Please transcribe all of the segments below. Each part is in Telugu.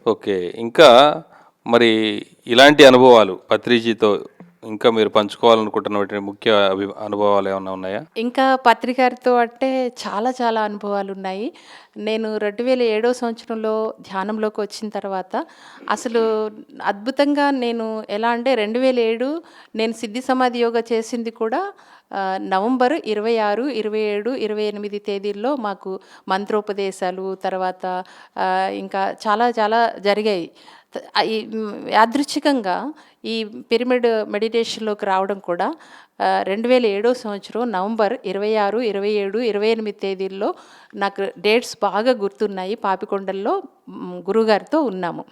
ఓకే. ఇంకా మరి ఇలాంటి అనుభవాలు పత్రిజీతో ఇంకా మీరు పంచుకోవాలనుకుంటున్నటువంటి ముఖ్య అనుభవాలు ఏమన్నా ఉన్నాయా? ఇంకా పత్రికారితో అంటే చాలా చాలా అనుభవాలున్నాయి. నేను 2007 సంవత్సరంలో ధ్యానంలోకి వచ్చిన తర్వాత అసలు అద్భుతంగా నేను ఎలా అంటే 2007 నేను సిద్ధి సమాధి యోగా చేసింది కూడా నవంబర్ 26, 27, 28 తేదీల్లో మాకు మంత్రోపదేశాలు తర్వాత ఇంకా చాలా చాలా జరిగాయి. యాదృచ్ఛికంగా ఈ పిరమిడ్ మెడిటేషన్‌లోకి రావడం కూడా 2007 సంవత్సరం నవంబర్ 26, 27, 28 తేదీల్లో నాకు డేట్స్ బాగా గుర్తున్నాయి. పాపికొండల్లో గురువుగారితో ఉన్నాము.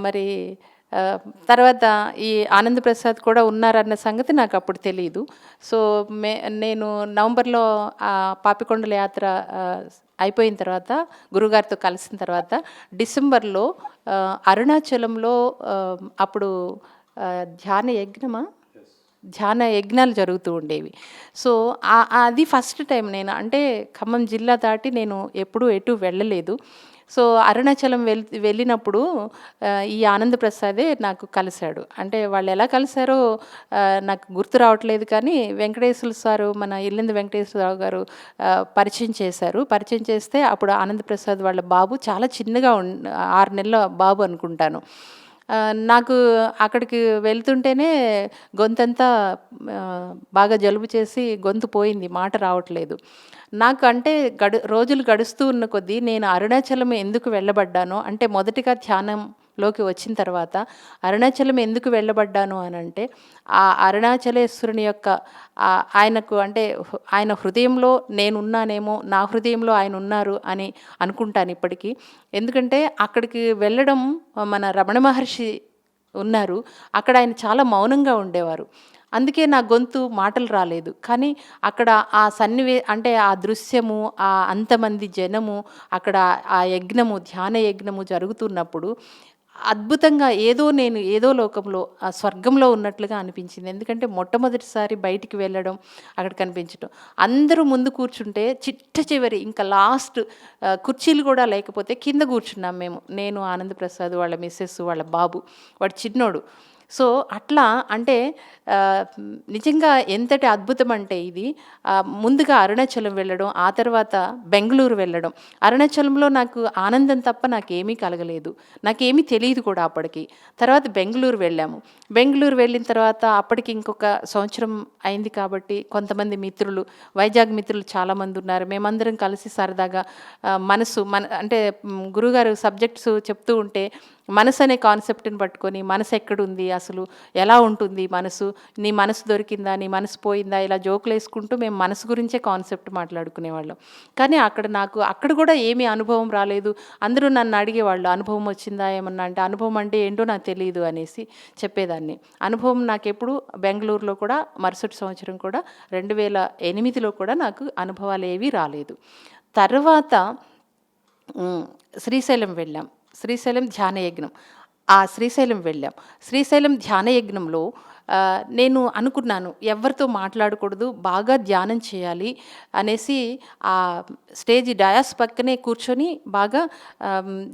మరి తర్వాత ఈ ఆనంద్ ప్రసాద్ కూడా ఉన్నారన్న సంగతి నాకు అప్పుడు తెలీదు. సో, నేను నవంబర్‌లో పాపికొండల యాత్ర అయిపోయిన తర్వాత గురువుగారితో కలిసిన తర్వాత డిసెంబర్‌లో అరుణాచలంలో అప్పుడు ధ్యాన యజ్ఞమా? ధ్యాన యజ్ఞాలు జరుగుతూ ఉండేవి. సో, అది ఫస్ట్ టైం నేను అంటే ఖమ్మం జిల్లా దాటి నేను ఎప్పుడూ ఎటు వెళ్ళలేదు. సో, అరుణాచలం వెళ్ళినప్పుడు ఈ ఆనంద్ ప్రసాదే నాకు కలిసాడు. అంటే వాళ్ళు ఎలా కలిసారో నాకు గుర్తు రావట్లేదు కానీ వెంకటేశ్వర సారు మన ఇల్లందు వెంకటేశ్వరరావు గారు పరిచయం చేశారు. పరిచయం చేస్తే అప్పుడు ఆనంద్ ప్రసాద్ వాళ్ళ బాబు చాలా చిన్నగా 6 నెలల బాబు అనుకుంటాను. నాకు అక్కడికి వెళ్తుంటేనే గొంతంతా బాగా జలుబు చేసి గొంతు పోయింది. మాట రావట్లేదు. నాకు అంటే రోజులు గడుస్తూ ఉన్న కొద్దీ నేను అరుణాచలం ఎందుకు వెళ్ళబడ్డానో అంటే మొదటిగా ధ్యానంలోకి వచ్చిన తర్వాత అరుణాచలం ఎందుకు వెళ్ళబడ్డాను అనంటే ఆ అరుణాచలేశ్వరుని యొక్క ఆయనకు అంటే ఆయన హృదయంలో నేనున్నానేమో, నా హృదయంలో ఆయన ఉన్నారు అని అనుకుంటాను ఇప్పటికీ. ఎందుకంటే అక్కడికి వెళ్ళడం మన రమణ మహర్షి ఉన్నారు. అక్కడ ఆయన చాలా మౌనంగా ఉండేవారు. అందుకే నా గొంతు మాటలు రాలేదు. కానీ అక్కడ ఆ అంటే ఆ దృశ్యము, అంతమంది జనము, అక్కడ ఆ యజ్ఞము, ధ్యాన యజ్ఞము జరుగుతున్నప్పుడు అద్భుతంగా నేను ఏదో లోకంలో స్వర్గంలో ఉన్నట్లుగా అనిపించింది. ఎందుకంటే మొట్టమొదటిసారి బయటికి వెళ్ళడం, అక్కడ కనిపించడం. అందరూ ముందు కూర్చుంటే చిట్ట చివరి ఇంకా లాస్ట్ కుర్చీలు కూడా లేకపోతే కింద కూర్చున్నాం మేము. నేను, ఆనంద్ ప్రసాద్, వాళ్ళ మిసెస్, వాళ్ళ బాబు, వాడు చిన్నోడు. సో, అట్లా అంటే నిజంగా ఎంతటి అద్భుతం అంటే ఇది. ముందుగా అరుణాచలం వెళ్ళడం, ఆ తర్వాత బెంగుళూరు వెళ్ళడం. అరుణాచలంలో నాకు ఆనందం తప్ప నాకేమీ కలగలేదు. నాకేమీ తెలీదు కూడా అప్పటికి. తర్వాత బెంగుళూరు వెళ్ళాము. బెంగుళూరు వెళ్ళిన తర్వాత అప్పటికి ఇంకొక సంవత్సరం అయింది కాబట్టి కొంతమంది మిత్రులు, వైజాగ్ మిత్రులు చాలామంది ఉన్నారు. మేమందరం కలిసి సరదాగా అంటే గురువుగారు సబ్జెక్ట్స్ చెప్తూ ఉంటే మనసు అనే కాన్సెప్ట్ని పట్టుకొని మనసు ఎక్కడుంది, అసలు ఎలా ఉంటుంది మనసు, నీ మనసు దొరికిందా, నీ మనసు పోయిందా, ఇలా జోకులు వేసుకుంటూ మేము మనసు గురించే కాన్సెప్ట్ మాట్లాడుకునేవాళ్ళం. కానీ అక్కడ కూడా ఏమీ అనుభవం రాలేదు. అందరూ నన్ను అడిగేవాళ్ళు అనుభవం వచ్చిందా ఏమన్నా అంటే, అనుభవం అంటే ఏంటో నాకు తెలియదు అనేసి చెప్పేదాన్ని. అనుభవం నాకెప్పుడు బెంగళూరులో కూడా మరుసటి సంవత్సరం కూడా 2008లో కూడా నాకు అనుభవాలు ఏవీ రాలేదు. తర్వాత శ్రీశైలం వెళ్ళాం. శ్రీశైలం ధ్యానయజ్ఞం. శ్రీశైలం వెళ్ళాం. శ్రీశైలం ధ్యానయజ్ఞంలో నేను అనుకున్నాను ఎవరితో మాట్లాడకూడదు, బాగా ధ్యానం చేయాలి అనేసి ఆ డయాస్ పక్కనే కూర్చొని బాగా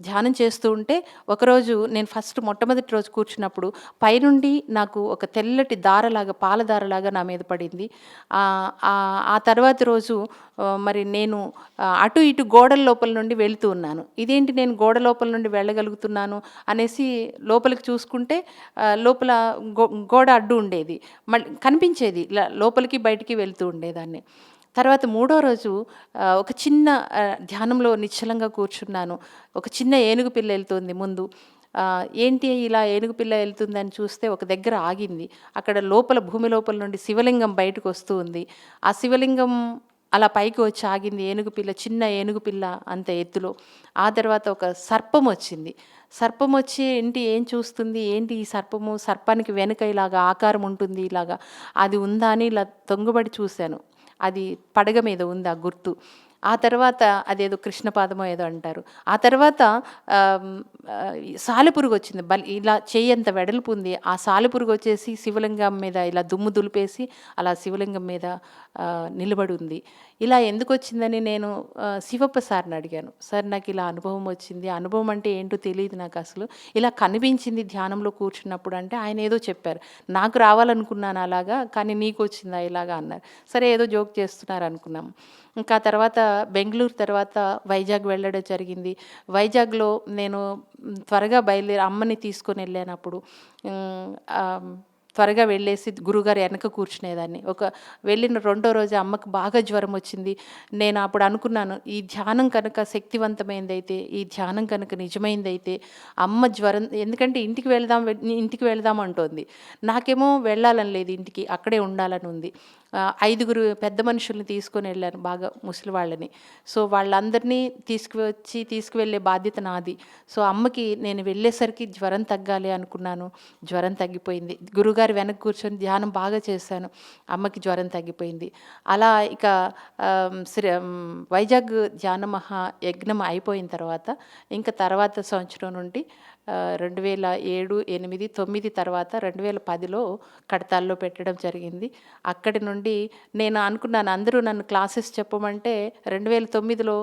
ధ్యానం చేస్తూ ఉంటే ఒకరోజు నేను మొట్టమొదటి రోజు కూర్చున్నప్పుడు పైనుండి నాకు ఒక తెల్లటి దారలాగా, పాల దారలాగా నా మీద పడింది. ఆ తర్వాత రోజు మరి నేను అటు ఇటు గోడల లోపల నుండి వెళుతూ ఉన్నాను. ఇదేంటి నేను గోడ లోపల నుండి వెళ్ళగలుగుతున్నాను అనేసి లోపలికి చూసుకుంటే లోపల గోడ అడ్డు ఉండేది. మళ్ళీ కనిపించేది లోపలికి బయటికి వెళ్తూ ఉండేదాన్ని. తర్వాత మూడో రోజు ఒక చిన్న ధ్యానంలో నిశ్చలంగా కూర్చున్నాను. ఒక చిన్న ఏనుగు పిల్ల వెళ్తుంది ముందు. ఏంటి ఇలా ఏనుగు పిల్ల వెళ్తుందని చూస్తే ఒక దగ్గర ఆగింది. అక్కడ భూమి లోపల నుండి శివలింగం బయటకు వస్తూ ఉంది. ఆ శివలింగం అలా పైకి వచ్చి ఆగింది. చిన్న ఏనుగు పిల్ల అంత ఎత్తులో. ఆ తర్వాత ఒక సర్పం వచ్చింది. సర్పం వచ్చి ఏం చూస్తుంది, ఏంటి ఈ సర్పము, సర్పానికి వెనుక ఇలాగా ఆకారం ఉంటుంది, ఇలాగా అది ఉందా అని ఇలా తొంగుబడి చూశాను. అది పడగ మీద ఉంది ఆ గుర్తు. ఆ తర్వాత అదేదో కృష్ణపాదమో ఏదో అంటారు. ఆ తర్వాత సాలెపురుగు వచ్చింది. ఇలా చెయ్యంత వెడల్పు ఉంది. ఆ సాలెపురుగు వచ్చేసి శివలింగం మీద ఇలా దుమ్ము దులిపేసి అలా శివలింగం మీద నిలబడి ఉంది. ఇలా ఎందుకు వచ్చిందని నేను శివప్ప సార్ని అడిగాను. సార్ నాకు ఇలా అనుభవం వచ్చింది. అనుభవం అంటే ఏంటో తెలియదు నాకు అసలు. ఇలా కనిపించింది ధ్యానంలో కూర్చున్నప్పుడు అంటే ఆయన ఏదో చెప్పారు. నాకు రావాలనుకున్నాను అలాగా, కానీ నీకు వచ్చిందా ఇలాగా అన్నారు. సరే ఏదో జోక్ చేస్తున్నారు అనుకున్నాము. ఇంకా తర్వాత బెంగుళూరు తర్వాత వైజాగ్ వెళ్ళడం జరిగింది. వైజాగ్‌లో నేను త్వరగా బయలుదేరి అమ్మని తీసుకొని వెళ్ళానప్పుడు త్వరగా వెళ్ళేసి గురువుగారు వెనక కూర్చునేదాన్ని. వెళ్ళిన రెండో రోజు అమ్మకు బాగా జ్వరం వచ్చింది. నేను అప్పుడు అనుకున్నాను, ఈ ధ్యానం కనుక శక్తివంతమైందైతే, ఈ ధ్యానం కనుక నిజమైందైతే అమ్మ జ్వరం, ఎందుకంటే ఇంటికి వెళ్దాం అంటోంది. నాకేమో వెళ్ళాలని లేదు ఇంటికి, అక్కడే ఉండాలని ఉంది. 5గురు పెద్ద మనుషుల్ని తీసుకొని వెళ్ళాను, బాగా ముసలి వాళ్ళని. సో వాళ్ళందరినీ తీసుకువెళ్ళే బాధ్యత నాది. సో అమ్మకి నేను వెళ్ళేసరికి జ్వరం తగ్గాలి అనుకున్నాను. జ్వరం తగ్గిపోయింది. గురుగారు వెనక కూర్చొని ధ్యానం బాగా చేశాను. అమ్మకి జ్వరం తగ్గిపోయింది. అలా ఇక వైజాగ్ ధ్యాన మహాయజ్ఞం అయిపోయిన తర్వాత ఇంకా తర్వాత సంవత్సరం నుండి 2007, 8, 9 తర్వాత 2010లో కడతాల్లో పెట్టడం జరిగింది. అక్కడి నుండి నేను అనుకున్నాను, అందరూ నన్ను క్లాసెస్ చెప్పమంటే 2009లో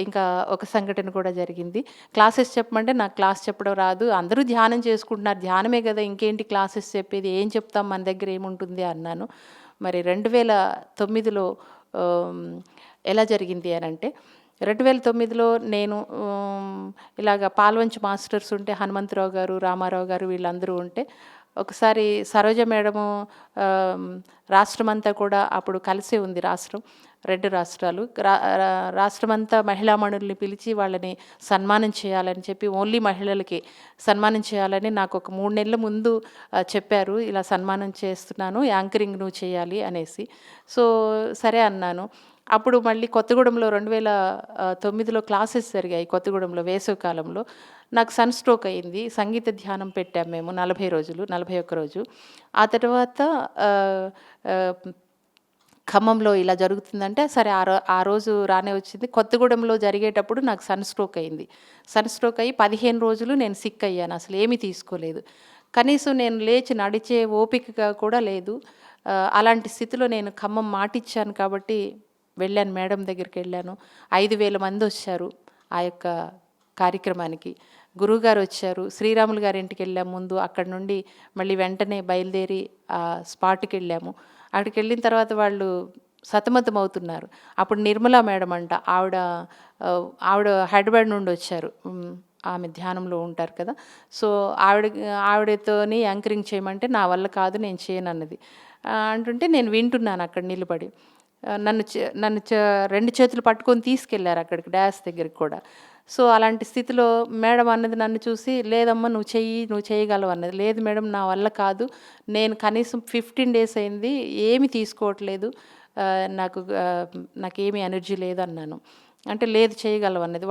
ఇంకా ఒక సంఘటన కూడా జరిగింది. క్లాసెస్ చెప్పమంటే నాకు క్లాస్ చెప్పడం రాదు, అందరూ ధ్యానం చేసుకుంటున్నారు, ధ్యానమే కదా ఇంకేంటి క్లాసెస్ చెప్పేది, ఏం చెప్తాం, మన దగ్గర ఏముంటుంది అన్నాను. మరి 2009లో ఎలా జరిగింది అని అంటే, 2009లో నేను ఇలాగ పాల్వంచ్ మాస్టర్స్ ఉంటే హనుమంతరావు గారు, రామారావు గారు వీళ్ళందరూ ఉంటే, ఒకసారి సరోజ మేడము రాష్ట్రమంతా కూడా అప్పుడు కలిసే ఉంది రాష్ట్రం, 2 రాష్ట్రాలు. రాష్ట్రమంతా మహిళామణుల్ని పిలిచి వాళ్ళని సన్మానం చేయాలని చెప్పి, ఓన్లీ మహిళలకి సన్మానం చేయాలని నాకు ఒక 3 నెలల ముందు చెప్పారు. ఇలా సన్మానం చేస్తున్నాను, యాంకరింగ్ నువ్వు చేయాలి అనేసి. సో సరే అన్నాను. అప్పుడు మళ్ళీ కొత్తగూడెంలో 2009లో క్లాసెస్ జరిగాయి. కొత్తగూడెంలో వేసవి కాలంలో నాకు సన్ స్ట్రోక్ అయింది. సంగీత ధ్యానం పెట్టాము మేము 40 రోజులు, 41 రోజు. ఆ తర్వాత ఖమ్మంలో ఇలా జరుగుతుందంటే సరే ఆ రోజు రానే వచ్చింది. కొత్తగూడెంలో జరిగేటప్పుడు నాకు సన్ స్ట్రోక్ అయింది. సన్ స్ట్రోక్ అయ్యి 15 రోజులు నేను సిక్ అయ్యాను. అసలు ఏమీ తీసుకోలేదు. కనీసం నేను లేచి నడిచే ఓపికగా కూడా లేదు. అలాంటి స్థితిలో నేను ఖమ్మం మాటిచ్చాను కాబట్టి వెళ్ళాను, మేడం దగ్గరికి వెళ్ళాను. 5,000 మంది వచ్చారు ఆ యొక్క కార్యక్రమానికి. గురువుగారు వచ్చారు. శ్రీరాములు గారి ఇంటికి వెళ్ళాము ముందు. అక్కడ నుండి మళ్ళీ వెంటనే బయలుదేరి స్పాట్కి వెళ్ళాము. అక్కడికి వెళ్ళిన తర్వాత వాళ్ళు సతమతం అవుతున్నారు. అప్పుడు నిర్మలా మేడం అంట, ఆవిడ హైదరాబాద్ నుండి వచ్చారు. ఆమె ధ్యానంలో ఉంటారు కదా. సో ఆవిడతోని యాంకరింగ్ చేయమంటే నా వల్ల కాదు, నేను చేయను అన్నది. అంటుంటే నేను వింటున్నాను అక్కడ నిలబడి. నన్ను 2 చేతులు పట్టుకొని తీసుకెళ్లారు అక్కడికి, డాష్ దగ్గరికి కూడా. సో అలాంటి స్థితిలో మేడం అన్నది నన్ను చూసి, లేదమ్మా నువ్వు చేయగలవు అన్నది. లేదు మేడం నా వల్ల కాదు, నేను కనీసం 15 డేస్ అయింది, ఏమి తీసుకోవట్లేదు, నాకేమీ ఎనర్జీ లేదు అన్నాను. అంటే లేదు చేయగలవు అన్నది.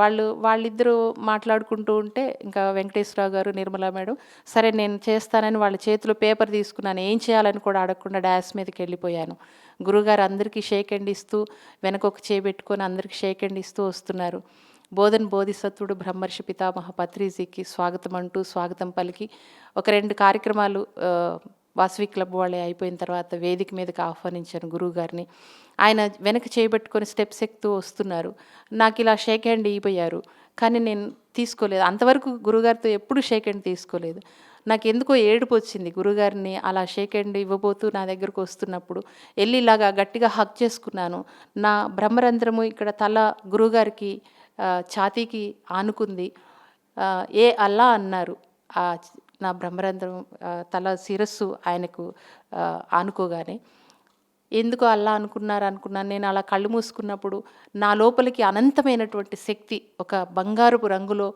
వాళ్ళిద్దరూ మాట్లాడుకుంటూ ఉంటే ఇంకా వెంకటేశ్వరరావు గారు, నిర్మలా మేడం సరే నేను చేస్తానని వాళ్ళ చేతిలో పేపర్ తీసుకున్నాను. ఏం చేయాలని కూడా అడగకుండా డాష్ మీదకి వెళ్ళిపోయాను. గురువుగారు అందరికీ షేక్ హ్యాండ్ ఇస్తూ, వెనక ఒక చేపెట్టుకొని అందరికీ షేక్ హ్యాండ్ ఇస్తూ వస్తున్నారు. బోధిసత్వుడు బ్రహ్మర్షి పితామహ పత్రిజీకి స్వాగతం అంటూ స్వాగతం పలికి ఒక 2 కార్యక్రమాలు వాసవి క్లబ్ వాళ్ళే అయిపోయిన తర్వాత వేదిక మీదకి ఆహ్వానించాను గురువుగారిని. ఆయన వెనక చేయబెట్టుకొని స్టెప్స్ ఎక్కుతూ వస్తున్నారు. నాకు ఇలా షేక్ హ్యాండ్ ఇవ్వబోయారు, కానీ నేను తీసుకోలేదు. అంతవరకు గురువుగారితో ఎప్పుడు షేక్ హ్యాండ్ తీసుకోలేదు. నాకు ఎందుకో ఏడుపు వచ్చింది. గురువుగారిని అలా షేక్ హ్యాండ్ ఇవ్వబోతూ నా దగ్గరకు వస్తున్నప్పుడు వెళ్ళి ఇలాగా గట్టిగా హగ్ చేసుకున్నాను. నా బ్రహ్మరంధ్రము ఇక్కడ తల గురువుగారికి ఛాతీకి ఆనుకుంది. ఏ అల్లా అన్నారు. నా బ్రహ్మరంధ్రం తల శిరస్సు ఆయనకు ఆనుకోగానే. ఎందుకు అల్లా అనుకున్నాను. నేను అలా కళ్ళు మూసుకున్నప్పుడు నా లోపలికి అనంతమైనటువంటి శక్తి ఒక బంగారపు రంగులో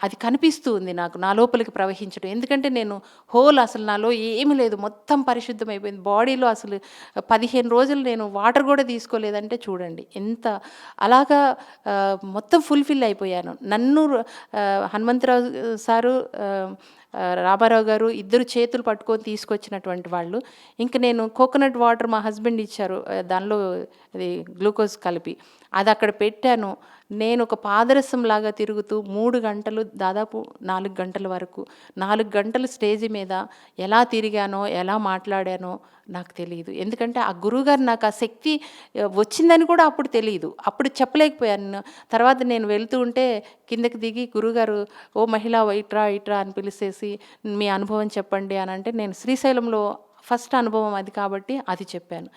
అది కనిపిస్తూ ఉంది నాకు, నా లోపలికి ప్రవహించడం. ఎందుకంటే నేను అసలు నాలో ఏమీ లేదు, మొత్తం పరిశుద్ధమైపోయింది. బాడీలో అసలు 15 రోజులు నేను వాటర్ కూడా తీసుకోలేదంటే చూడండి ఎంత అలాగా మొత్తం ఫుల్ఫిల్ అయిపోయాను. నన్ను హనుమంతరావు సారు, రామారావు గారు ఇద్దరు చేతులు పట్టుకొని తీసుకొచ్చినటువంటి వాళ్ళు. ఇంక నేను కోకోనట్ వాటర్ మా హస్బెండ్ ఇచ్చారు, దానిలో అది గ్లూకోజ్ కలిపి అది అక్కడ పెట్టాను. నేను ఒక పాదరసంలాగా తిరుగుతూ 3 గంటలు, దాదాపు 4 గంటల వరకు 4 గంటలు స్టేజి మీద ఎలా తిరిగానో, ఎలా మాట్లాడానో నాకు తెలీదు. ఎందుకంటే ఆ గురువుగారు నాకు ఆ శక్తి వచ్చిందని కూడా అప్పుడు తెలీదు. అప్పుడు చెప్పలేకపోయాను. తర్వాత నేను వెళ్తూ ఉంటే కిందకి దిగి గురువుగారు, "ఓ మహిళ ఇట్రా ఇట్రా" అని పిలిచేసి, "మీ అనుభవం చెప్పండి" అని అంటే, నేను శ్రీశైలంలో ఫస్ట్ అనుభవం అది కాబట్టి అది చెప్పాను.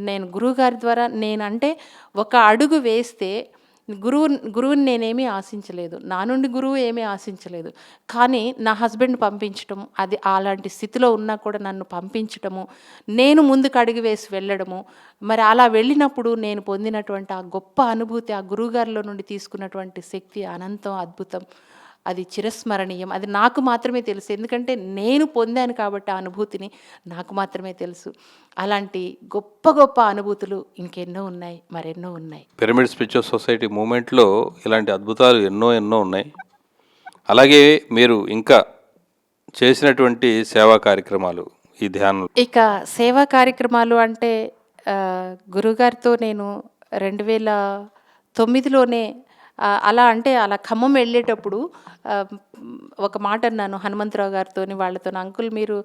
నేను గురువుగారి ద్వారా నేనంటే ఒక అడుగు వేస్తే గురువుని నేనేమీ ఆశించలేదు. నా నుండి గురువు ఏమీ ఆశించలేదు. కానీ నా హస్బెండ్ పంపించటం, అది అలాంటి స్థితిలో ఉన్నా కూడా నన్ను పంపించటము, నేను ముందుకు అడుగు వేసి వెళ్ళడము, మరి అలా వెళ్ళినప్పుడు నేను పొందినటువంటి ఆ గొప్ప అనుభూతి, ఆ గురువుగారిలో నుండి తీసుకున్నటువంటి శక్తి అనంతం, అద్భుతం. అది చిరస్మరణీయం. అది నాకు మాత్రమే తెలుసు. ఎందుకంటే నేను పొందాను కాబట్టి ఆ అనుభూతిని నాకు మాత్రమే తెలుసు. అలాంటి గొప్ప గొప్ప అనుభూతులు ఇంకెన్నో ఉన్నాయి, మరెన్నో ఉన్నాయి. పిరమిడ్ స్పిరిచువల్ సొసైటీ మూమెంట్లో ఇలాంటి అద్భుతాలు ఎన్నో ఎన్నో ఉన్నాయి. అలాగే మీరు ఇంకా చేసినటువంటి సేవా కార్యక్రమాలు ఈ ధ్యానం. ఇక సేవా కార్యక్రమాలు అంటే గురుగారితో నేను 2009లోనే అలా ఖమ్మం వెళ్ళేటప్పుడు ఒక మాట అన్నాను హనుమంతరావు గారితోని, వాళ్ళతోని, "అంకుల్ మీరు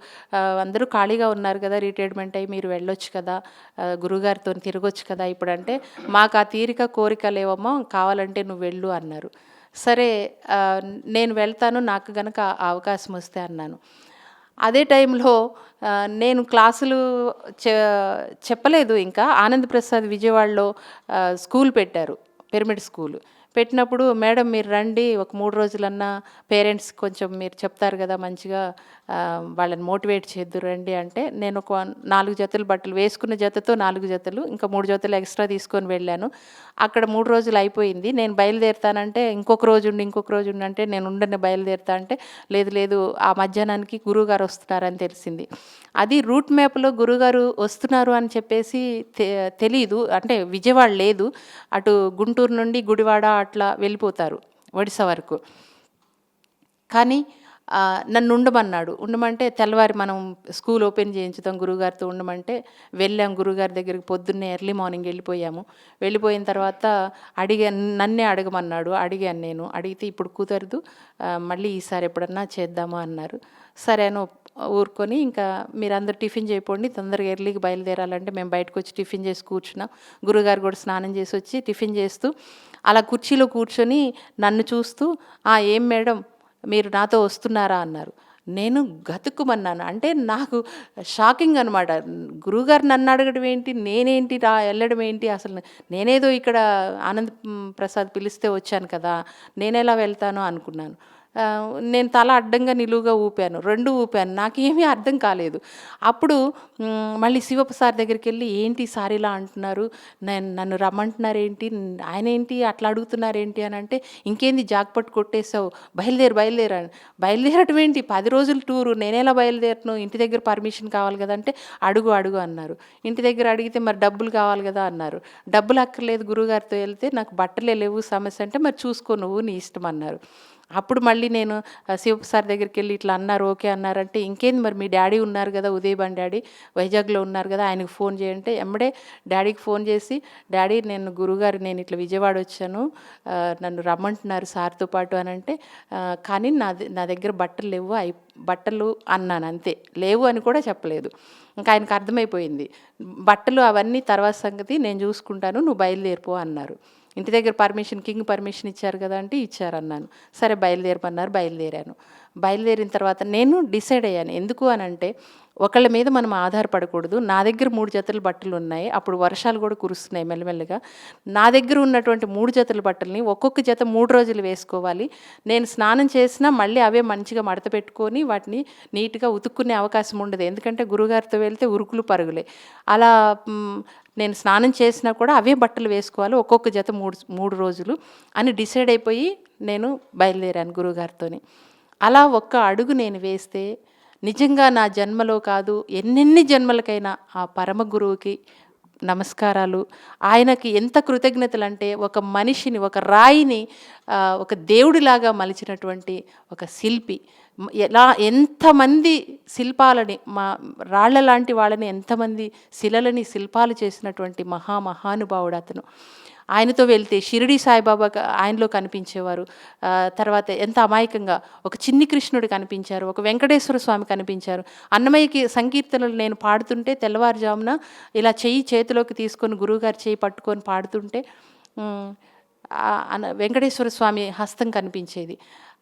అందరూ ఖాళీగా ఉన్నారు కదా, రిటైర్మెంట్ అయ్యి మీరు వెళ్ళొచ్చు కదా, గురుగారితో తిరగొచ్చు కదా ఇప్పుడు" అంటే, "మాకు ఆ తీరిక కోరిక లేవమ్మా, కావాలంటే నువ్వు వెళ్ళు" అన్నారు. సరే నేను వెళ్తాను, నాకు గనక ఆ అవకాశం వస్తే అన్నాను. అదే టైంలో నేను క్లాసులు చెప్పలేదు. ఇంకా ఆనంద్ ప్రసాద్ విజయవాడలో స్కూల్ పెట్టారు, పిరమిడ్ స్కూలు. పెట్టినప్పుడు, "మేడం మీరు రండి, ఒక 3 రోజులన్నా పేరెంట్స్ కొంచెం మీరు చెప్తారు కదా మంచిగా, వాళ్ళని మోటివేట్ చేద్దురు రండి" అంటే, నేను ఒక 4 జతలు బట్టలు వేసుకున్న జతతో 4 జతలు, ఇంకా 3 జతలు ఎక్స్ట్రా తీసుకొని వెళ్ళాను. అక్కడ 3 రోజులు అయిపోయింది. నేను బయలుదేరుతానంటే, ఇంకొక రోజు ఉండి అంటే, నేను ఉండను బయలుదేరుతా అంటే, "లేదు లేదు, ఆ మధ్యాహ్నానికి గురువుగారు వస్తున్నారని తెలిసింది." అది రూట్ మ్యాప్లో గురువుగారు వస్తున్నారు అని చెప్పేసి తెలీదు. అంటే విజయవాడ లేదు, అటు గుంటూరు నుండి గుడివాడ అట్లా వెళ్ళిపోతారు ఒడిశా వరకు. కానీ నన్ను ఉండమంటే, తెల్లవారి మనం స్కూల్ ఓపెన్ చేయించుతాం గురువుగారితో ఉండమంటే వెళ్ళాం. గురువుగారి దగ్గరికి పొద్దున్నే ఎర్లీ మార్నింగ్ వెళ్ళిపోయిన తర్వాత నన్నే అడగమన్నాడు. అడిగాను నేను. అడిగితే, "ఇప్పుడు కుదరదు, మళ్ళీ ఈసారి ఎప్పుడన్నా చేద్దాము" అన్నారు. సరే అని ఊరుకొని, ఇంకా మీరందరూ టిఫిన్ చేయపోండి, తొందరగా ఎర్లీగా బయలుదేరాలంటే మేము బయటకు వచ్చి టిఫిన్ చేసి కూర్చున్నాం. గురువుగారు కూడా స్నానం చేసి వచ్చి టిఫిన్ చేస్తూ అలా కుర్చీలో కూర్చొని నన్ను చూస్తూ, "ఏం మేడం మీరు నాతో వస్తున్నారా" అన్నారు. నేను గతుక్కుమన్నాను. అంటే నాకు షాకింగ్ అనమాట. గురువుగారు నన్ను అడగడం ఏంటి, నేనేంటి వెళ్ళడం ఏంటి, అసలు నేనేదో ఇక్కడ ఆనంద్ ప్రసాద్ పిలిస్తే వచ్చాను కదా, నేనెలా వెళ్తానో అనుకున్నాను. నేను తల అడ్డంగా నిలువుగా ఊపాను, 2 ఊపాను. నాకేమీ అర్థం కాలేదు. అప్పుడు మళ్ళీ శివప్ప సార్ దగ్గరికి వెళ్ళి, "ఏంటి సార్ ఇలా అంటున్నారు, నన్ను రమ్మంటున్నారేంటి, ఆయన ఏంటి అట్లా అడుగుతున్నారేంటి" అని అంటే, "ఇంకేంది జాక్పట్ కొట్టేసావు, బయలుదేరాను." "బయలుదేరటం ఏంటి, 10 రోజుల టూరు, నేనేలా బయలుదేరను, ఇంటి దగ్గర పర్మిషన్ కావాలి కదా" అంటే, అడుగు అన్నారు. ఇంటి దగ్గర అడిగితే, "మరి డబ్బులు కావాలి కదా" అన్నారు. "డబ్బులు అక్కర్లేదు, గురువుగారితో వెళ్తే నాకు బట్టలే లేవు సమస్య" అంటే, "మరి చూసుకో నువ్వు, నీ ఇష్టం" అన్నారు. అప్పుడు మళ్ళీ నేను శివప్ప సార్ దగ్గరికి వెళ్ళి ఇట్లా అన్నారు, ఓకే అన్నారంటే, "ఇంకేంది మరి మీ డాడీ ఉన్నారు కదా, ఉదయభాన్ డాడీ వైజాగ్లో ఉన్నారు కదా, ఆయనకు ఫోన్ చేయంటే" ఎమ్మడే డాడీకి ఫోన్ చేసి, "డాడీ నేను ఇట్లా విజయవాడ వచ్చాను, నన్ను రమ్మంటున్నారు సార్తో పాటు" అని అంటే, "కానీ నా దగ్గర బట్టలు లేవు, బట్టలు" అన్నాను అంతే. లేవు అని కూడా చెప్పలేదు. ఇంకా ఆయనకు అర్థమైపోయింది. "బట్టలు అవన్నీ తర్వాత సంగతి, నేను చూసుకుంటాను, నువ్వు బయలుదేరిపో" అన్నారు. ఇంటి దగ్గర కింగ్ పర్మిషన్ ఇచ్చారు కదా అంటే, ఇచ్చారన్నాను. సరే బయలుదేరమన్నారు, బయలుదేరాను. బయలుదేరిన తర్వాత నేను డిసైడ్ అయ్యాను. ఎందుకు అని అంటే, ఒకళ్ళ మీద మనం ఆధారపడకూడదు. నా దగ్గర 3 జతల బట్టలు ఉన్నాయి. అప్పుడు వర్షాలు కూడా కురుస్తున్నాయి మెల్లమెల్లగా. నా దగ్గర ఉన్నటువంటి 3 జతల బట్టల్ని ఒక్కొక్క జత 3 రోజులు వేసుకోవాలి. నేను స్నానం చేసినా మళ్ళీ అవే మంచిగా మడత పెట్టుకొని వాటిని నీట్గా ఉతుక్కునే అవకాశం ఉండదు. ఎందుకంటే గురువుగారితో వెళ్తే ఉరుకులు పరుగులే. అలా నేను స్నానం చేసినా కూడా అవే బట్టలు వేసుకోవాలి, ఒక్కొక్క జత 3 రోజులు అని డిసైడ్ అయిపోయి నేను బయలుదేరాను గురువుగారితోని. అలా ఒక్క అడుగు నేను వేస్తే నిజంగా నా జన్మలో కాదు, ఎన్నెన్ని జన్మలకైనా ఆ పరమ గురువుకి నమస్కారాలు. ఆయనకి ఎంత కృతజ్ఞతలంటే ఒక మనిషిని, ఒక రాయిని ఒక దేవుడిలాగా మలిచినటువంటి ఒక శిల్పి. ఎంతమంది శిల్పాలని రాళ్ళ లాంటి వాళ్ళని ఎంతమంది శిలలని శిల్పాలు చేసినటువంటి మహానుభావుడు అతను. ఆయనతో వెళ్తే షిరిడి సాయిబాబా ఆయనలో కనిపించేవారు. తర్వాత ఎంత అమాయకంగా ఒక చిన్ని కృష్ణుడు కనిపించారు, ఒక వెంకటేశ్వర స్వామి కనిపించారు. అన్నమయ్యకి సంకీర్తనలు నేను పాడుతుంటే తెల్లవారుజామున ఇలా చేతిలోకి తీసుకొని గురువుగారు చేయి పట్టుకొని పాడుతుంటే వెంకటేశ్వర స్వామి హస్తం కనిపించేది.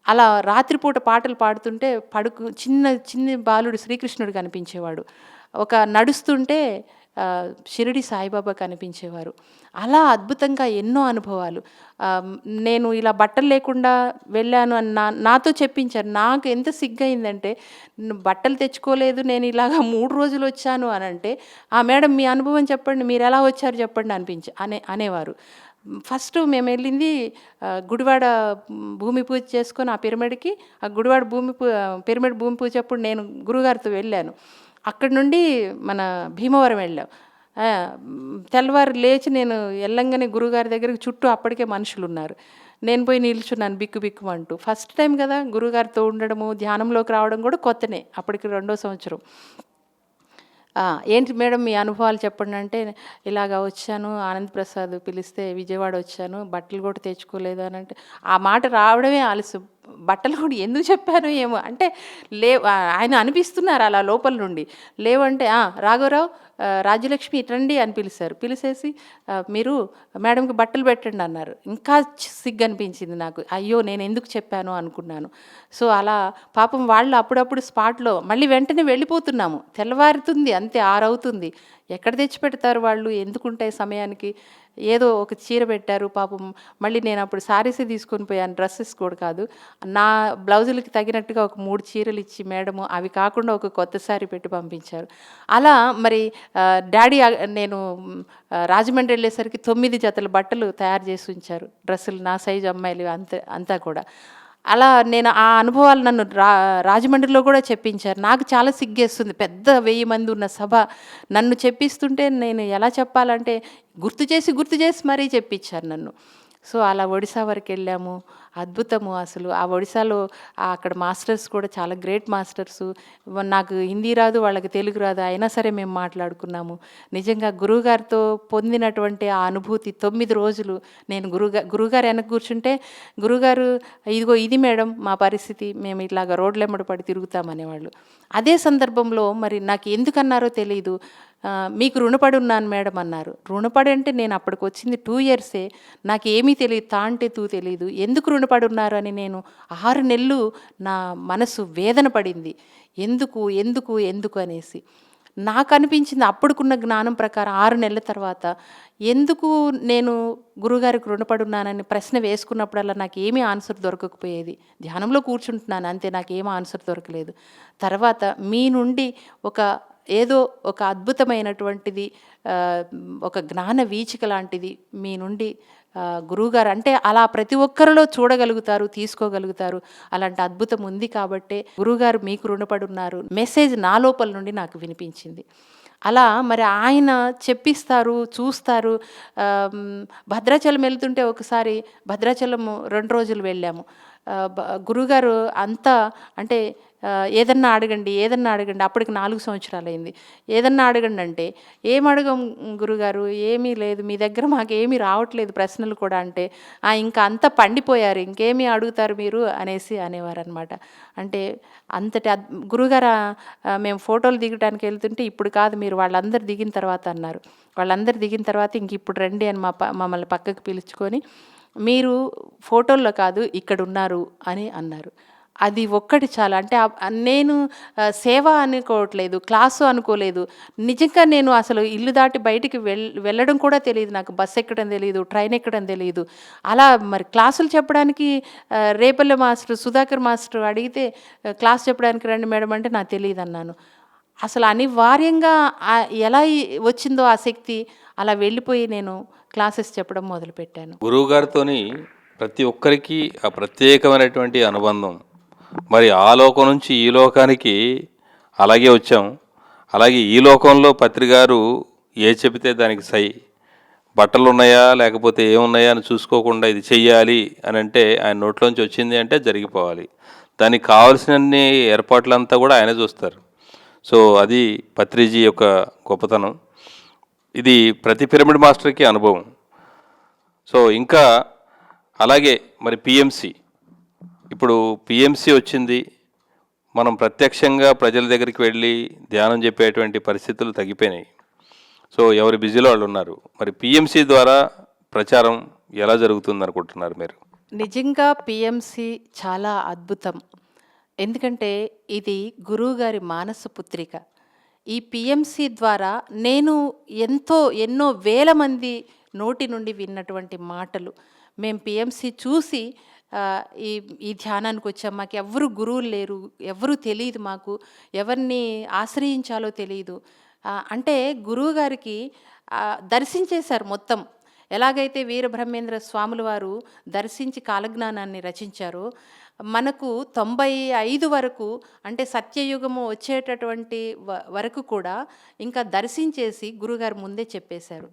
అలా రాత్రిపూట పాటలు పాడుతుంటే చిన్ని బాలుడు శ్రీకృష్ణుడు కనిపించేవాడు. ఒక నడుస్తుంటే షిరిడి సాయిబాబా కనిపించేవారు. అలా అద్భుతంగా ఎన్నో అనుభవాలు. నేను ఇలా బట్టలు లేకుండా వెళ్ళాను అని నాతో చెప్పించారు. నాకు ఎంత సిగ్గయిందంటే, బట్టలు తెచ్చుకోలేదు, నేను ఇలాగా 3 రోజులు వచ్చాను అని అంటే, మేడం మీ అనుభవం చెప్పండి, మీరు ఎలా వచ్చారు చెప్పండి అనేవారు. ఫస్ట్ మేము వెళ్ళింది గుడివాడ భూమి పూజ చేసుకొని ఆ పిరమిడ్కి, ఆ గుడివాడ పిరమిడ్ భూమి పూజ అప్పుడు నేను గురుగారితో వెళ్ళాను. అక్కడి నుండి మన భీమవరం వెళ్ళాం. తెల్లవారు లేచి నేను వెళ్ళంగానే గురుగారి దగ్గరికి చుట్టూ అప్పటికే మనుషులు ఉన్నారు. నేను పోయి నిల్చున్నాను బిక్కుమంటూ. ఫస్ట్ టైం కదా గురుగారితో ఉండడము, ధ్యానంలోకి రావడం కూడా కొత్తనే, అప్పటికి 2వ సంవత్సరం. ఏంటి మేడం మీ అనుభవాలు చెప్పండి అంటే, ఇలాగ వచ్చాను, ఆనంద్ ప్రసాద్ పిలిస్తే విజయవాడ వచ్చాను, బట్టలు కూడా తెచ్చుకోలేదు అని అంటే, ఆ మాట రావడమే ఆలస్యం. బట్టలు కూడా ఎందుకు చెప్పాను ఏమో అంటే ఆయన అనిపిస్తున్నారు అలా లోపల నుండి. లేవంటే రాఘవరావు, రాజ్యలక్ష్మి ఇట్రండి అని పిలిచేసి మీరు మేడంకి బట్టలు పెట్టండి అన్నారు. ఇంకా సిగ్గు అనిపించింది నాకు. అయ్యో నేను ఎందుకు చెప్పాను అనుకున్నాను. సో అలా పాపం వాళ్ళు అప్పుడప్పుడు స్పాట్లో మళ్ళీ వెంటనే వెళ్ళిపోతున్నాము. తెల్లవారుతుంది అంతే, 6 అవుతుంది. ఎక్కడ తెచ్చి పెడతారు వాళ్ళు, ఎందుకుంటాయి సమయానికి. ఏదో ఒక చీర పెట్టారు పాపం. మళ్ళీ నేను అప్పుడు శారీసే తీసుకొని పోయాను, డ్రెస్సెస్ కూడా కాదు. నా బ్లౌజులకి తగినట్టుగా ఒక 3 చీరలు ఇచ్చి మేడము అవి కాకుండా ఒక కొత్త శారీ పెట్టి పంపించారు. అలా మరి డాడీ నేను రాజమండ్రి వెళ్ళేసరికి 9 జతల బట్టలు తయారు చేసి ఉంచారు, డ్రెస్సులు నా సైజు అమ్మాయిలు అంతా కూడా. అలా నేను ఆ అనుభవాలు నన్ను రాజమండ్రిలో కూడా చెప్పించారు. నాకు చాలా సిగ్గేస్తుంది, పెద్ద 1000 మంది ఉన్న సభ నన్ను చెప్పిస్తుంటే నేను ఎలా చెప్పాలంటే గుర్తు చేసి మరీ చెప్పించారు నన్ను. సో అలా ఒడిశా వరకు వెళ్ళాము. అద్భుతము అసలు. ఆ ఒడిశాలో అక్కడ మాస్టర్స్ కూడా చాలా గ్రేట్ మాస్టర్సు. నాకు హిందీ రాదు, వాళ్ళకి తెలుగు రాదు, అయినా సరే మేము మాట్లాడుకున్నాము. నిజంగా గురువుగారితో పొందినటువంటి ఆ అనుభూతి 9 రోజులు నేను గురువుగారు వెనక కూర్చుంటే, గురువుగారు ఇదిగో ఇది మేడం మా పరిస్థితి, మేము ఇట్లాగ రోడ్లెమ్మడి పడి తిరుగుతామనేవాళ్ళు. అదే సందర్భంలో మరి నాకు ఎందుకన్నారో తెలియదు, మీకు రుణపడి ఉన్నాను మేడం అన్నారు. రుణపడి అంటే నేను అప్పటికి వచ్చింది 2 ఇయర్సే, నాకు ఏమీ తెలియదు, తాంటే తూ తెలియదు. ఎందుకు రుణపడి ఉన్నారు అని నేను 6 నెలలు నా మనసు వేదన పడింది. ఎందుకు అనేసి నాకు అనిపించింది. అప్పుడుకున్న జ్ఞానం ప్రకారం 6 నెలల తర్వాత ఎందుకు నేను గురువుగారికి రుణపడి ఉన్నానని ప్రశ్న వేసుకున్నప్పుడల్లా నాకు ఏమీ ఆన్సర్ దొరకకపోయేది. ధ్యానంలో కూర్చుంటున్నాను అంతే, నాకు ఏమీ ఆన్సర్ దొరకలేదు. తర్వాత మీ నుండి ఏదో ఒక అద్భుతమైనటువంటిది, ఒక జ్ఞాన వీచిక లాంటిది మీ నుండి గురువుగారు అంటే అలా ప్రతి ఒక్కరిలో చూడగలుగుతారు, తీసుకోగలుగుతారు. అలాంటి అద్భుతం ఉంది కాబట్టే గురువుగారు మీకు రుణపడి ఉన్నారు మెసేజ్ నా లోపల నుండి నాకు వినిపించింది. అలా మరి ఆయన చెప్పిస్తారు, చూస్తారు. భద్రాచలం వెళ్తుంటే ఒకసారి భద్రాచలం 2 రోజులు వెళ్ళాము. గురువుగారు అంతా అంటే ఏదన్నా అడగండి అప్పటికి 4 సంవత్సరాలైంది. ఏదన్నా అడగండి అంటే ఏం అడగం గురుగారు, ఏమీ లేదు మీ దగ్గర, మాకేమీ రావట్లేదు ప్రశ్నలు కూడా అంటే, ఇంకా అంతా పండిపోయారు, ఇంకేమీ అడుగుతారు మీరు అనేవారు అనమాట. అంటే అంతటి గురుగారు మేము ఫోటోలు దిగడానికి వెళ్తుంటే, ఇప్పుడు కాదు మీరు వాళ్ళందరూ దిగిన తర్వాత అన్నారు. వాళ్ళందరూ దిగిన తర్వాత ఇంక ఇప్పుడు రండి అని మమ్మల్ని పక్కకు పిలుచుకొని, మీరు ఫోటోల్లో కాదు ఇక్కడ ఉన్నారు అని అన్నారు. అది ఒక్కటి చాలా. అంటే నేను సేవ అనుకోవట్లేదు, క్లాసు అనుకోలేదు. నిజంగా నేను అసలు ఇల్లు దాటి బయటికి వెళ్ళడం కూడా తెలియదు నాకు. బస్సు ఎక్కడం తెలియదు, ట్రైన్ ఎక్కడం తెలియదు. అలా మరి క్లాసులు చెప్పడానికి రేపల్లె మాస్టర్, సుధాకర్ మాస్టర్ అడిగితే క్లాస్ చెప్పడానికి రండి మేడం అంటే నాకు తెలియదు అన్నాను. అసలు అనివార్యంగా ఎలా వచ్చిందో ఆ శక్తి, అలా వెళ్ళిపోయి నేను క్లాసెస్ చెప్పడం మొదలుపెట్టాను. గురువుగారితోని ప్రతి ఒక్కరికి ఆ ప్రత్యేకమైనటువంటి అనుబంధం. మరి ఆ లోకం నుంచి ఈ లోకానికి అలాగే వచ్చాం. అలాగే ఈ లోకంలో పత్రిగారు ఏ చెబితే దానికి సై, బట్టలు ఉన్నాయా లేకపోతే ఏమున్నాయా అని చూసుకోకుండా ఇది చెయ్యాలి అని అంటే ఆయన నోట్లోంచి వచ్చింది అంటే జరిగిపోవాలి. దానికి కావాల్సినన్ని ఏర్పాట్లంతా కూడా ఆయనే చూస్తారు. సో అది పత్రిజీ యొక్క గొప్పతనం. ఇది ప్రతి పిరమిడ్ మాస్టర్కి అనుభవం. సో ఇంకా అలాగే మరి పిఎంసి, ఇప్పుడు పిఎంసి వచ్చింది, మనం ప్రత్యక్షంగా ప్రజల దగ్గరికి వెళ్ళి ధ్యానం చెప్పేటువంటి పరిస్థితులు తగ్గిపోయినాయి. సో ఎవరి బిజీలో వాళ్ళు ఉన్నారు. మరి పిఎంసి ద్వారా ప్రచారం ఎలా జరుగుతుంది అనుకుంటున్నారు మీరు? నిజంగా పిఎంసి చాలా అద్భుతం. ఎందుకంటే ఇది గురువుగారి మానస పుత్రిక. ఈ పిఎంసి ద్వారా నేను ఎన్నో వేల మంది నోటి నుండి విన్నటువంటి మాటలు. మేము పిఎంసి చూసి ఈ ఈ ధ్యానానికి వచ్చాం. మాకు ఎవ్వరు గురువులు లేరు, ఎవ్వరూ తెలియదు, మాకు ఎవరిని ఆశ్రయించాలో తెలియదు. అంటే గురువుగారికి దర్శించేశారు మొత్తం. ఎలాగైతే వీరబ్రహ్మేంద్ర స్వాముల వారు దర్శించి కాలజ్ఞానాన్ని రచించారో, మనకు 95 వరకు అంటే సత్యయుగము వచ్చేటటువంటి వరకు కూడా ఇంకా దర్శించేసి గురుగారు ముందే చెప్పేశారు.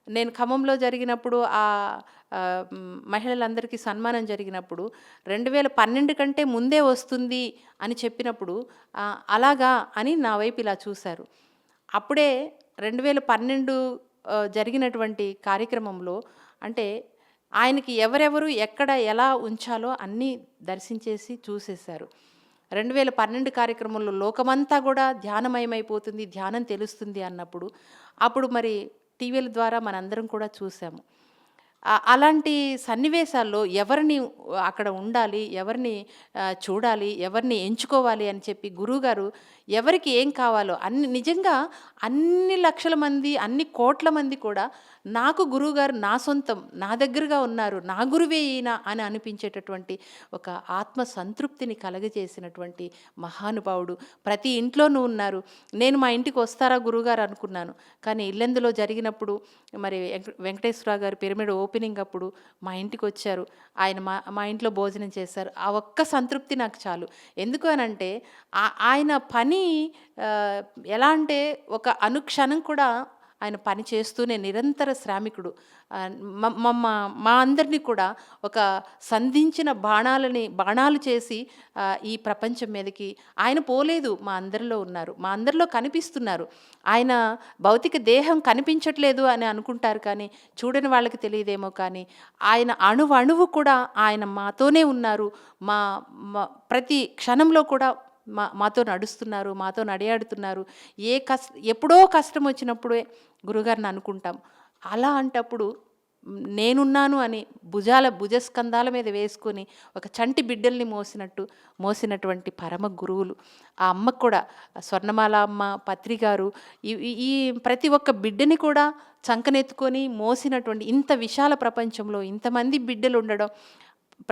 నేను ఖమ్మంలో జరిగినప్పుడు మహిళలందరికీ సన్మానం జరిగినప్పుడు 2012 కంటే ముందే వస్తుంది అని చెప్పినప్పుడు అలాగా అని నా వైపు ఇలా చూశారు. అప్పుడే 2012 జరిగినటువంటి కార్యక్రమంలో అంటే ఆయనకి ఎవరెవరు ఎక్కడ ఎలా ఉంచాలో అన్నీ దర్శించేసి చూసేశారు. 2012 కార్యక్రమంలో లోకమంతా కూడా ధ్యానమయమైపోతుంది, ధ్యానం తెలుస్తుంది అన్నప్పుడు అప్పుడు మరి టీవీల ద్వారా మనందరం కూడా చూసాము. అలాంటి సన్నివేశాల్లో ఎవరిని అక్కడ ఉండాలి, ఎవరిని చూడాలి, ఎవరిని ఎంచుకోవాలి అని చెప్పి గురువుగారు ఎవరికి ఏం కావాలో నిజంగా అన్ని లక్షల మంది, అన్ని కోట్ల మంది కూడా నాకు గురువుగారు నా సొంతం, నా దగ్గరగా ఉన్నారు, నా గురువే ఈయన అని అనిపించేటటువంటి ఒక ఆత్మ సంతృప్తిని కలగజేసినటువంటి మహానుభావుడు. ప్రతి ఇంట్లోనూ ఉన్నారు. నేను మా ఇంటికి వస్తారా గురువుగారు అనుకున్నాను, కానీ ఇల్లెందులో జరిగినప్పుడు మరి వెంకటేశ్వరరావు గారు పిరమిడ్ ఓపెనింగ్ అప్పుడు మా ఇంటికి వచ్చారు. ఆయన మా ఇంట్లో భోజనం చేశారు. ఆ ఒక్క సంతృప్తి నాకు చాలు. ఎందుకు అనంటే ఆయన పని ఎలా అంటే ఒక అనుక్షణం కూడా ఆయన పని చేస్తూనే నిరంతర శ్రామికుడు. మా అందరినీ కూడా ఒక సంధించిన బాణాలు చేసి ఈ ప్రపంచం మీదకి ఆయన పోలేదు, మా అందరిలో ఉన్నారు, మా అందరిలో కనిపిస్తున్నారు. ఆయన భౌతిక దేహం కనిపించట్లేదు అని అనుకుంటారు, కానీ చూడని వాళ్ళకి తెలియదేమో, కానీ ఆయన అణువు కూడా ఆయన మాతోనే ఉన్నారు. మా ప్రతి క్షణంలో కూడా మాతో నడుస్తున్నారు, మాతో నడియాడుతున్నారు. ఎప్పుడో కష్టం వచ్చినప్పుడే గురుగారిని అనుకుంటాం. అలా అంటప్పుడు నేనున్నాను అని భుజస్కంధాల మీద వేసుకొని ఒక చంటి బిడ్డల్ని మోసినటువంటి పరమ గురువులు. ఆ అమ్మకు కూడా స్వర్ణమాల అమ్మ, పత్రి గారు ఈ ప్రతి ఒక్క బిడ్డని కూడా చంకనెత్తుకొని మోసినటువంటి ఇంత విశాల ప్రపంచంలో ఇంతమంది బిడ్డలు ఉండడం,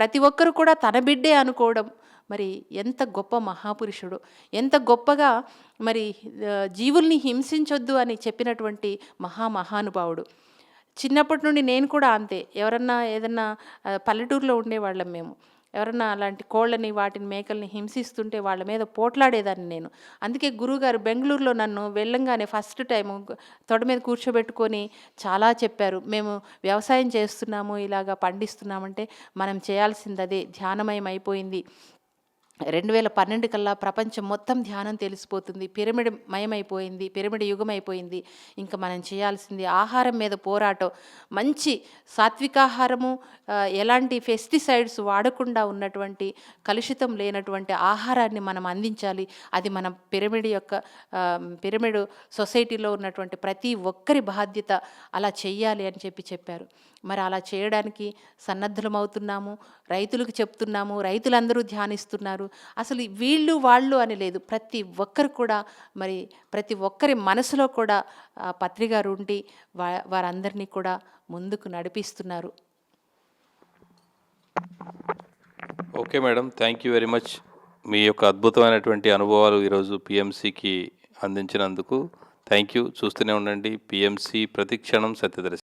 ప్రతి ఒక్కరు కూడా తన బిడ్డే అనుకోవడం, మరి ఎంత గొప్ప మహాపురుషుడు, ఎంత గొప్పగా మరి జీవుల్ని హింసించొద్దు అని చెప్పినటువంటి మహానుభావుడు. చిన్నప్పటి నుండి నేను కూడా అంతే. ఎవరన్నా ఏదన్నా పల్లెటూరులో ఉండేవాళ్ళం మేము. ఎవరన్నా అలాంటి కోళ్ళని, వాటిని, మేకల్ని హింసిస్తుంటే వాళ్ళ మీద పోట్లాడేదాన్ని నేను. అందుకే గురువుగారు బెంగళూరులో నన్ను వెళ్ళంగానే ఫస్ట్ టైము తొడ మీద కూర్చోబెట్టుకొని చాలా చెప్పారు. మేము వ్యవసాయం చేస్తున్నాము, ఇలాగా పండిస్తున్నామంటే మనం చేయాల్సింది అదే. ధ్యానమయం అయిపోయింది. 2012 కల్లా ప్రపంచం మొత్తం ధ్యానం తెలిసిపోతుంది, పిరమిడ్ మయమైపోయింది, పిరమిడ్ యుగం అయిపోయింది. ఇంకా మనం చేయాల్సింది ఆహారం మీద పోరాటం, మంచి సాత్వికాహారము, ఎలాంటి పెస్టిసైడ్స్ వాడకుండా ఉన్నటువంటి, కలుషితం లేనటువంటి ఆహారాన్ని మనం అందించాలి. అది మన పిరమిడ్ సొసైటీలో ఉన్నటువంటి ప్రతి ఒక్కరి బాధ్యత. అలా చెయ్యాలి అని చెప్పారు. మరి అలా చేయడానికి సన్నద్ధులమవుతున్నాము, రైతులకు చెప్తున్నాము, రైతులందరూ ధ్యానిస్తున్నారు. అసలు వీళ్ళు వాళ్ళు అని లేదు, ప్రతి ఒక్కరు కూడా మరి ప్రతి ఒక్కరి మనసులో కూడా పత్రి గారు ఉండి వారందరినీ కూడా ముందుకు నడిపిస్తున్నారు. Okay madam, thank you very much. మీ యొక్క అద్భుతమైనటువంటి అనుభవాలు ఈరోజు పిఎంసికి అందించినందుకు థ్యాంక్ యూ. చూస్తూనే ఉండండి పిఎంసి, ప్రతిక్షణం సత్యదర్శి.